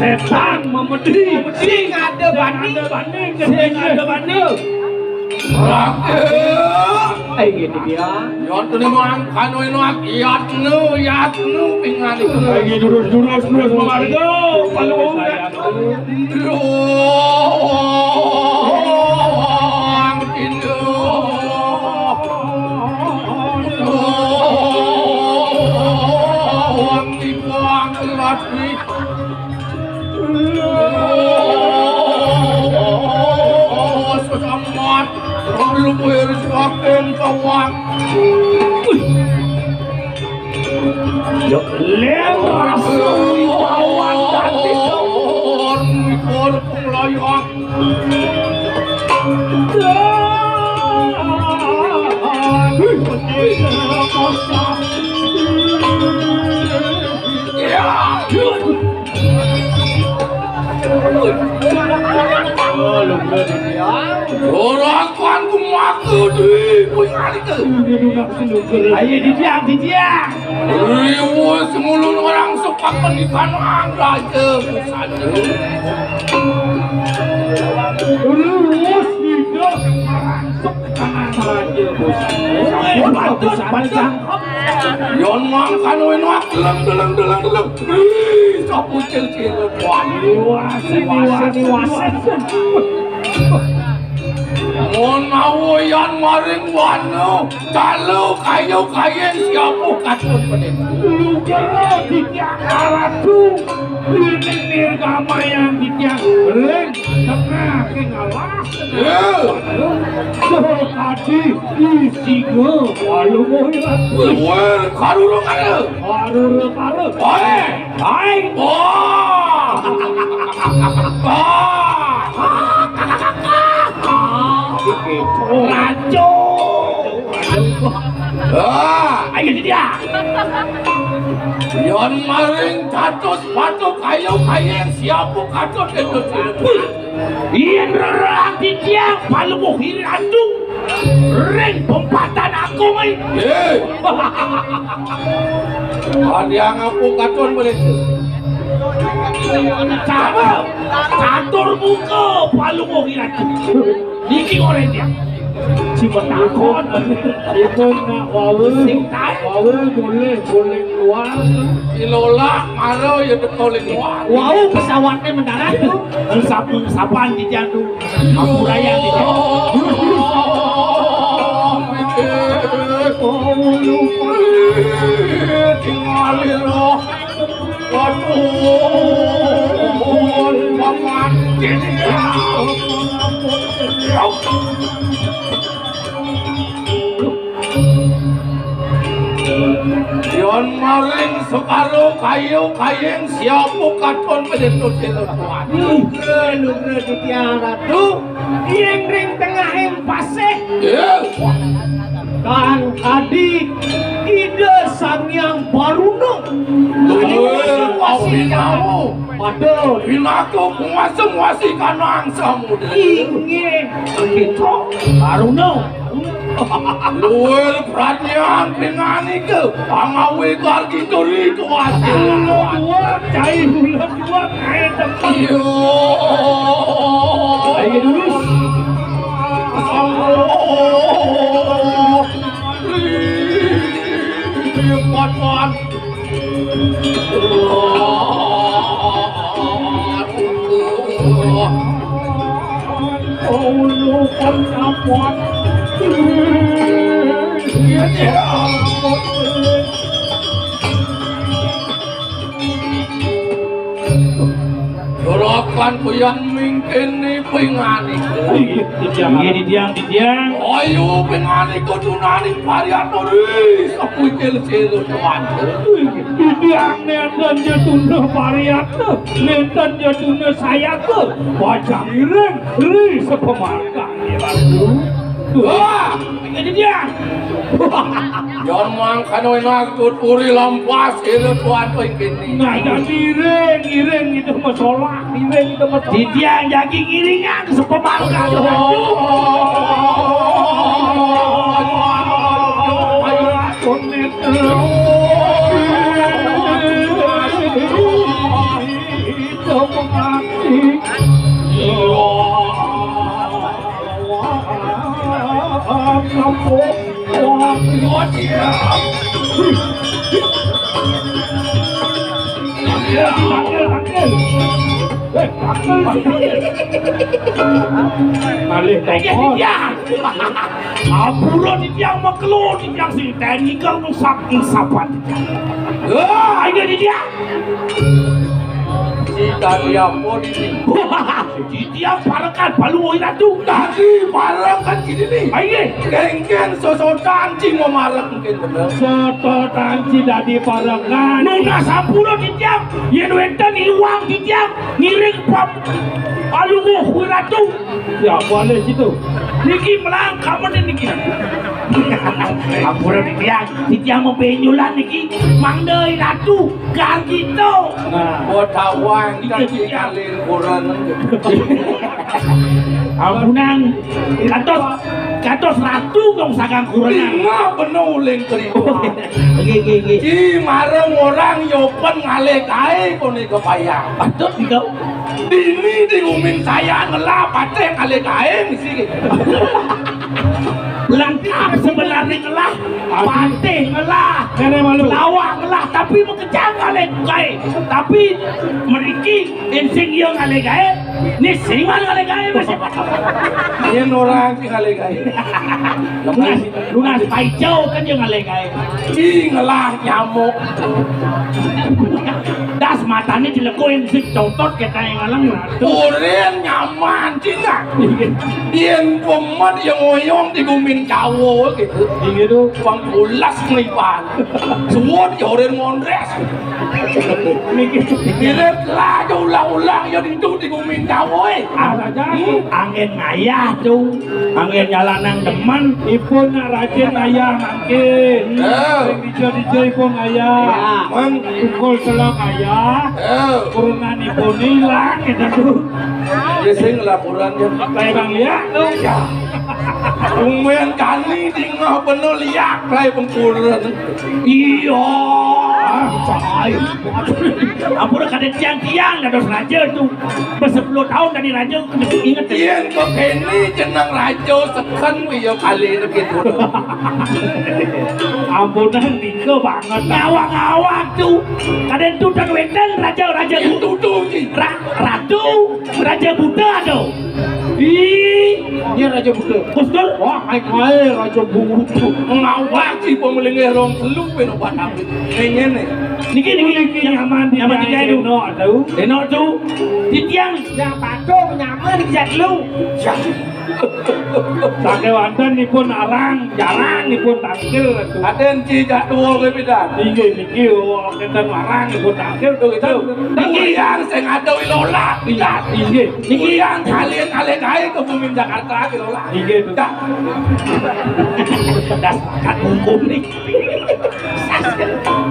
setan memedih ada banding ada banding gini dia yon tu ni mang kanoi noak yat nu pingan itu lagi jurus memarga kalau belum harus makan kawan. Lem rasui kawan tadi kawan mikol penglayak. Orang kuan ku maku di punya itu. Ayo didiang. Ribu semulun orang sepak penikan raja busana. Terus hidup raja busana. Yon mang kanoi nak deleng. Sapu cil kuan. Dewasa. Mon mau yan maring wano kalau kayu siapa katun penin lu jero ditiang aratu ini gamayang ditiang leng tengah kengalas tadi isi go walu mohirat wah karurung hai rajo ayo dia yon maring katus batu kayu siapa katus itu iyan rerang di tiang palu muhir andung ring pempatan aku mai ada ngapu katon boleh sama catur muka palu muhir andung niki orang dia cuma takut itu nak wawu boleh keluar ilola maro ya betul keluar wow pesawatnya mendarat tuh sapan di jantung aku raya di tinggalin loh waduh paman yon maling sekaro kayu siapa katon menentu teluan lu tiara tuh ring tengah paseh kan adik ide sang yang baruno Waduh, aku muasi kanang samu ingin itu baruno luar perhatian dengan itu pangawi gargi turi kuasa luar cai bulan dua kayak iyo ayo dulu kuat oh lu kan kuat Dorokan kuyan mingkini pingani didiang ayo pingani kudunani pariatori sapukil silu tuan didiang nenten jatuna pariata nenten jatuna saya ke wajah ireng sepemarga wah ini dia jangan mangkanoi nak tuturi lampas itu tuan pingkini nah jadi ireng itu masalah ireng itu masalah didiang jagi iringan sepemarga Malih tongkol apura di tiang maklo di tiang si tani kau nusak sapat ayo di tiang jika dia pun di tiang parakan balu iratu tadi parakan gini nih ayo geng-geng sosotan cing mau marah mungkin bener sosotan cing dari parakan nuna sapura di tiang yen wenten iwang di tiang ngiring pop balu iratu ya boleh situ niki melangkah mana niki apura di tiang mau penyulan niki mangdei ratu gar gitu bodawang kaki kalin kurang ampunang katos ratu dong sagang kurang nggak benuling keribuan ki mareng orang yopen ngale kae kone kebayang patut dikau ini diumin saya ngelap pate ngale kae misi lengkap sebenarnya ngelah pate ngelah lawak ngelah tapi mengejang ngale kae tapi meriki insing yang ngale kae ni singan ngale kae masih yang orang si ngale kae lunas paicau kan yang ngale kae ngelah nyamuk das matanya dilekoin si contot kita yang ngalang urin nyaman cina yang pemat yang ngoyong digumin cawo gitu gitu bang ulas ngelipan semua diorin mondres mikir lah ulang-ulang yang itu digumin cawo angin ngayah tuh angin jalanang demen ipun rajin ngayah mangkin dijo-dijo ipun ngayah man ukul selok ngayah urunan ipun hilang gitu tuh biasanya laporannya kayak bang lihat tuh Umuen kali di ngah penuh liak lai pengkuran. Iya, cai. Ampun kada tiang-tiang dah dos raja tu. Bersepuluh tahun dari raja ingat. Tiang kok ini jenang raja sekan wiyo kali tu gitu. Ampunan dika banget. Ngawang-ngawang tu. Kada tu dan wenten raja-raja tu tu. Ratu raja Buddha tu. Iya raja Buddha. Betul? Wah, kai raja Buddha. Ngawang si pemelingnya rong seluk peno batang. Ngene. Niki yang aman tiga itu. Deno tu. Titiang yang patung nyaman dijat lu. Sake wanten nipun arang, jarang nipun tangkil. Aden cicak dua ke beda. Niki kenten arang nipun tangkil tu itu. Niki yang sing ada ilola beda. Niki yang kalian kae ke bumi Jakarta ilola. Niki tu. Das kat hukum ni.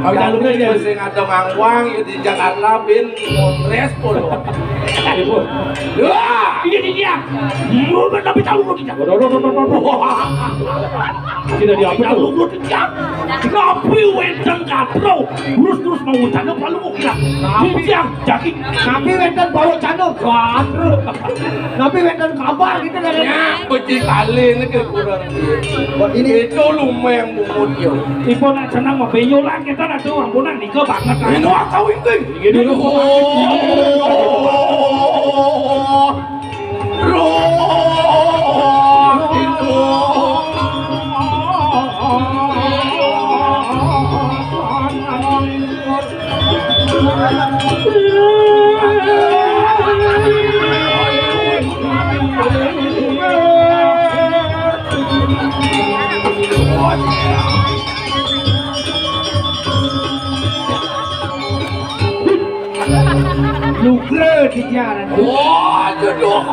Kau dah lupa dia sing ada ngangwang di Jakarta bin Montres polo. Wah, ini dia. Mau tapi tahu lu tidak. Tidak dia lu tidak. Ngapi wenten kapro. Terus mau cano palu mau kira. Tidak jadi. Ngapi wenten bawa cano kapro. Ngapi wenten kabar gitu dari. Ya, beci kali ini kurang. Ini itu lumeng bumut yo. Ibu nak senang mau beyolan kita nak tu ampunan nika banget. Ini kau ini. Ini Lukre di jalan. Wah, jodoh.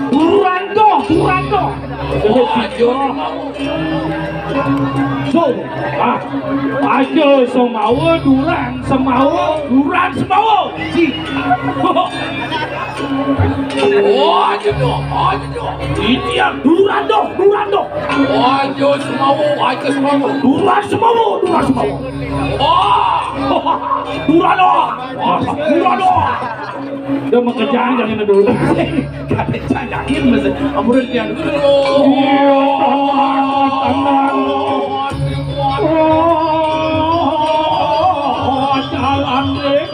Buranto. So, aja semawa duran semawa. Si. Oh, jedok. Ini yang duran dong. Oh, jo semawu. Duran semua. Oh, Duran dong. Dia mengejar jangan dulu. Kata cajakin mesti amuran dia. Jalan deh.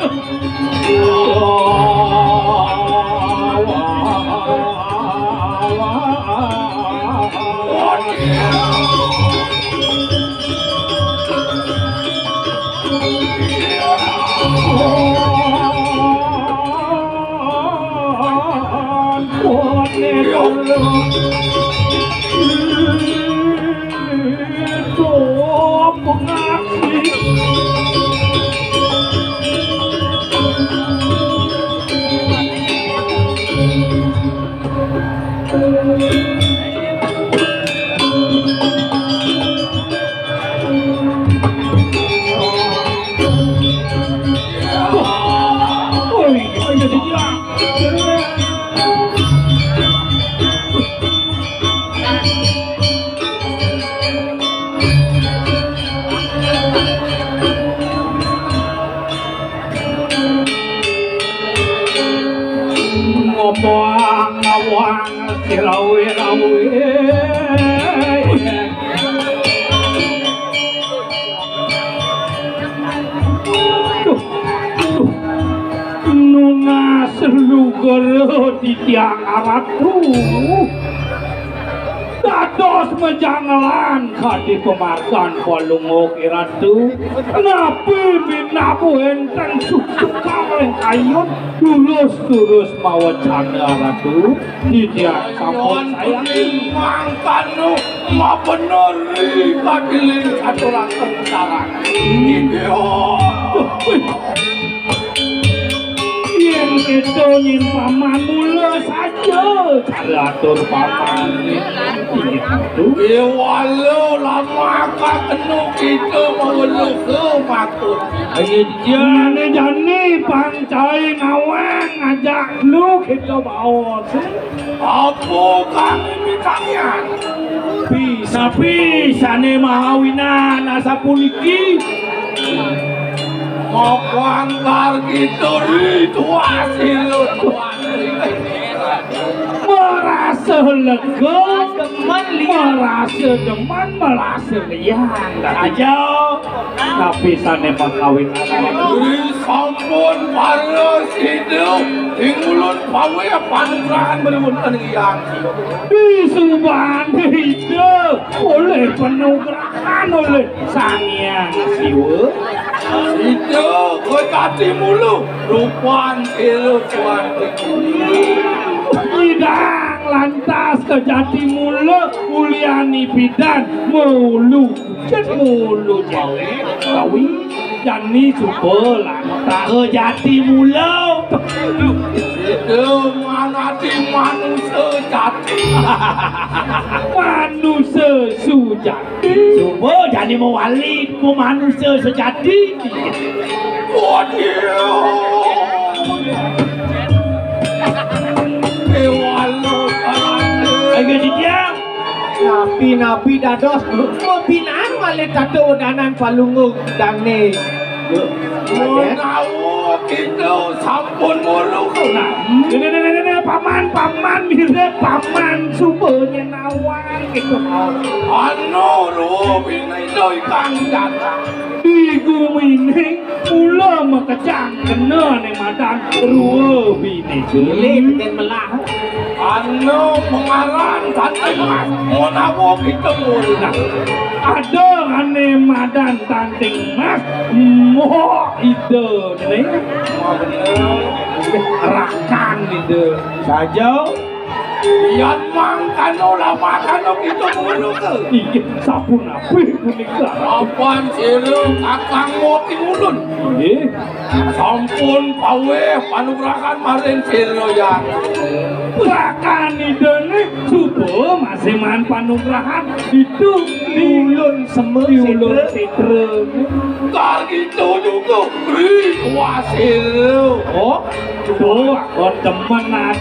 Ngawang sirawe Nuna selugar di tiang aratu dados menjangalan kadi pemarkan palungok iratu nabi binabu enteng suka ayun tulus mawa canda aratu di tiang sampun sayang mangkanu ma beneri kadilin aturan tentara. Yen itu nyin paman mula saja caratur paman itu walau lama kenu kita mawelu ke makut. Jani pancai ngawang ngajak lu kita bawa apa kami mitanya bisa nih mahawinan asa puniki mau angkar gitu itu hasil merasa lega merasa deman merasa liang aja tapi sana mengawin sampun panas hidup ingulun pawe panurahan bermunten yang di suban hidup oleh penugrahan oleh sang yang siwa itu kejati mulu rupan ilu tuan bidang lantas kejati mulu uliani bidan mulu mulu jawa kawi jani super lantas kejati mulu itu mana di manusia jati manusia sujati super jani mewali ku manusia sejati waduh Napi dados pembinaan malah kado danan palunguk dangne menawa kita sampun mulu paman mirip paman supaya nawang gitu anu rubinai doi kang datang di gumining mula makacang kena nih madan rubini pilih melah anu pengaran santai mas menawa kita mulu ada ane madan tanting mas moh ide nih rakan ide saja Yan makan olah makan itu mulu ke. Iya, sabun apa kuning Apaan siru kakang ngopi mulun. Iya, Sampun pawe panugrakan marin siru yang. bahkan idene subuh masih man panugrahan itu Ulun semut diulur sidre. sidre. Kal gitu juga. Wah siru. Oh, tuh, kon temenan.